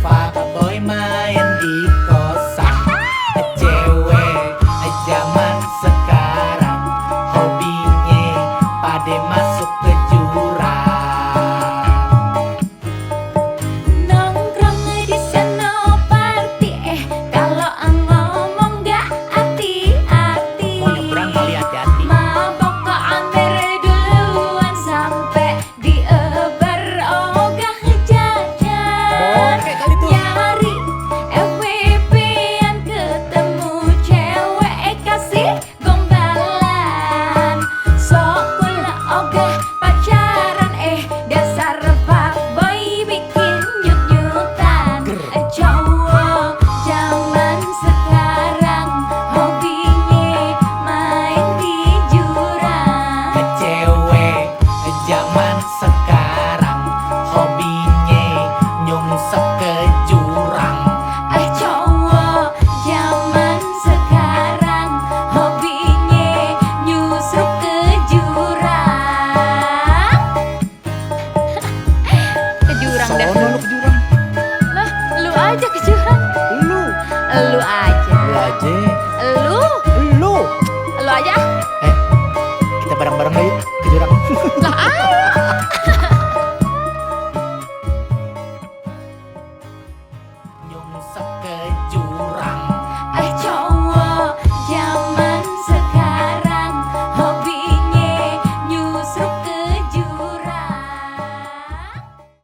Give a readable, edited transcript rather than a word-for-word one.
fuckboy main di kosan. Cewek zaman sekarang hobinya pade masuk ke jurang. Nongkrong di sana party, kalau ngomong gak hati-hati. Mau nyebrang kali hati-hati. Mabok ke amber duluan sampai dieber ogah jajan. Oke kali tuh. Nyari FWB yang ketemu cewek kasih gombalan. Sok kula ogah pacaran dasar fuckboy bikin nyut-nyutan. Cowok zaman sekarang hobinya main di jurang. Cewek zaman sekarang hobinya nyungsep ke jurang. Cowok zaman sekarang hobinya nyusruk ke jurang. Ke jurang dah. Sono lu ke jurang. Lah, lu aja ke jurang. Lu Lu aja. aja. Lu, Lu lu aja. kita bareng-bareng aja yuk ke jurang. Lah, ayo. Nyungsep ke jurang.